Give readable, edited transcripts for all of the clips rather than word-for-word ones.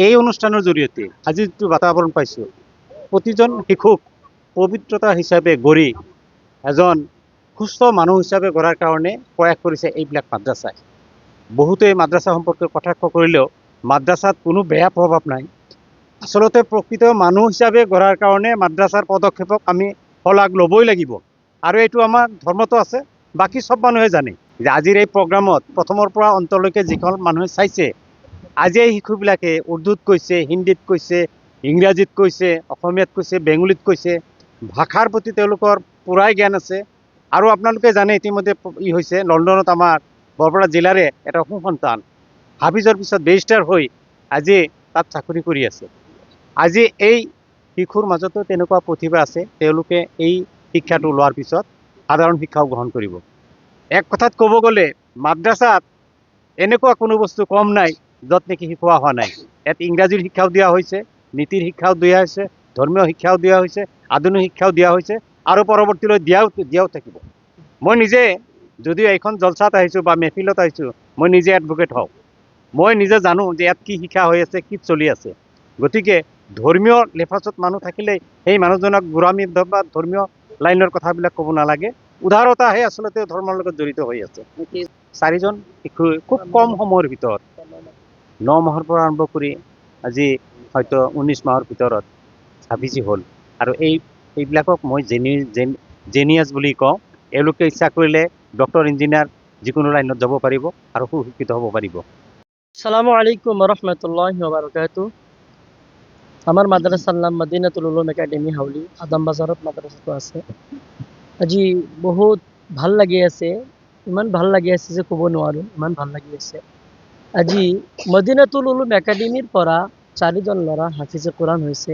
এই অনুষ্ঠানৰ জৰিয়তে আজি যিটো বাতাবৰণ পাইছোঁ, প্ৰতিজন শিশুক পবিত্ৰতা হিচাপে গঢ়ি এজন সুস্থ মানুহ হিচাপে গঢ়াৰ কাৰণে প্ৰয়াস কৰিছে এইবিলাক মাদ্ৰাছাই। বহুতে মাদ্ৰাছা সম্পৰ্কে কটাক্ষ কৰিলেও মাদ্ৰাছাত কোনো বেয়া প্ৰভাৱ নাই। আচলতে প্ৰকৃত মানুহ হিচাপে গঢ়াৰ কাৰণে মাদ্ৰাছাৰ পদক্ষেপক আমি শলাগ ল'বই লাগিব। আৰু এইটো আমাৰ ধৰ্মতো আছে, বাকী চব মানুহে জানে যে আজিৰ এই প্ৰগ্ৰামত প্ৰথমৰ পৰা অন্তলৈকে যিখন মানুহে চাইছে, আজি এই শিশুবিলাকে উৰ্দুত কৈছে, হিন্দীত কৈছে, ইংৰাজীত কৈছে, অসমীয়াত কৈছে, বেংগলীত কৈছে। ভাষাৰ প্ৰতি তেওঁলোকৰ পূৰাই জ্ঞান আছে। আৰু আপোনালোকে জানে ইতিমধ্যে ই হৈছে লণ্ডনত আমাৰ বৰপেটা জিলাৰে এটা সুসন্তান হাফিজৰ পিছত বেৰিষ্টাৰ হৈ আজি তাত চাকৰি কৰি আছে। আজি এই শিশুৰ মাজতো তেনেকুৱা প্ৰতিভা আছে, তেওঁলোকে এই শিক্ষাটো লোৱাৰ পিছত সাধাৰণ শিক্ষাও গ্ৰহণ কৰিব। এক কথাত ক'ব গ'লে মাদ্ৰাছাত এনেকুৱা কোনো বস্তু কম নাই য'ত নেকি শিকোৱা হোৱা নাই। ইয়াত ইংৰাজীৰ শিক্ষাও দিয়া হৈছে, নীতিৰ শিক্ষাও দিয়া হৈছে, ধৰ্মীয় শিক্ষাও দিয়া হৈছে, আধুনিক শিক্ষাও দিয়া হৈছে, আৰু পৰৱৰ্তীলৈ দিয়াও থাকিব। মই নিজে যদিও এইখন জলচাত আহিছোঁ বা মেহফিলত আহিছোঁ, মই নিজে এডভোকেট হওঁ। মই নিজে জানো যে ইয়াত কি শিক্ষা হৈ আছে, কি চলি আছে। গতিকে ধৰ্মীয় লেফাজত মানুহ থাকিলে সেই মানুহজনক গোড়ামী বা ধৰ্মীয় লাইনৰ কথাবিলাক ক'ব নালাগে। উদাৰতাহে আচলতে ধৰ্মৰ লগত জড়িত হৈ আছে। 4জন শিশুৱে খুব কম সময়ৰ ভিতৰত 9 মাহৰ পৰা আৰম্ভ কৰি আজি হয়তো 19 মাহৰ ভিতৰত হাফিজি হ'ল। আৰু এইবিলাকক মই জেনিয়াছ বুলি কওঁ। এওঁলোকে ইচ্ছা কৰিলে ডক্টৰ, ইঞ্জিনিয়াৰ যিকোনো লাইনত যাব পাৰিব আৰু সুশিক্ষিত হ'ব পাৰিব। আসসালামু আলাইকুম রহমতুল্লাহি ওয়া বারাকাতুহু। আমার মাদ্রাসার নাম মদিনাতুল উলুম একাডেমি হাউলি, আদম বাজারত মাদ্রাসাটো আছে। আজি বহুত ভাল লাগি আছে, ইমান ভাল লাগি আছে যে ক'ব নোৱাৰোঁ, ইমান ভাল লাগি আছে। আজি মদিনাতুল উলুম একাডেমিৰ পৰা 4জন ল'ৰা হাফিজে কোৰাণ হৈছে।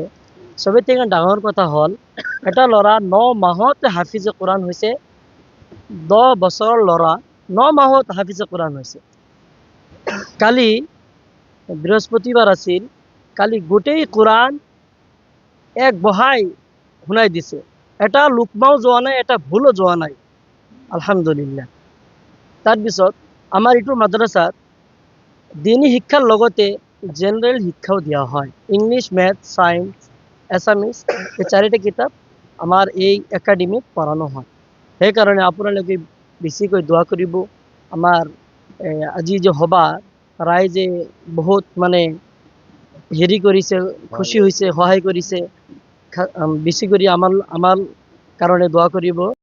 চবতকৈ ডাঙৰ কথা হ'ল এটা ল'ৰা 9 মাহত হাফিজে কোৰাণ হৈছে। 10 বছৰৰ ল'ৰা 9 মাহত হাফিজে কোৰাণ হৈছে। কালি বৃহস্পতিবাৰ আছিল, কালি গোটেই কোৰআন এক বহাই শুনাই দিছে। এটা লুকমাও যোৱা নাই, এটা ভুলো যোৱা নাই, আলহামদুলিল্লাহ। তাৰপিছত আমাৰ এইটো মাদ্ৰাছাত দিনী শিক্ষাৰ লগতে জেনেৰেল শিক্ষাও দিয়া হয়। ইংলিছ, মেথ, সায়েন্স, এছামিছ, এই 4টা কিতাপ আমাৰ এই একাডেমিত পঢ়ানো হয়। সেইকাৰণে আপোনালোকে বেছিকৈ দোৱা কৰিব। আমাৰ আজি যে সভা ৰাইজে বহুত মানে হেৰি কৰিছে, খুশি হৈছে, সহায় কৰিছে। বেছি কৰি আমাৰ কাৰণে দোৱা কৰিব।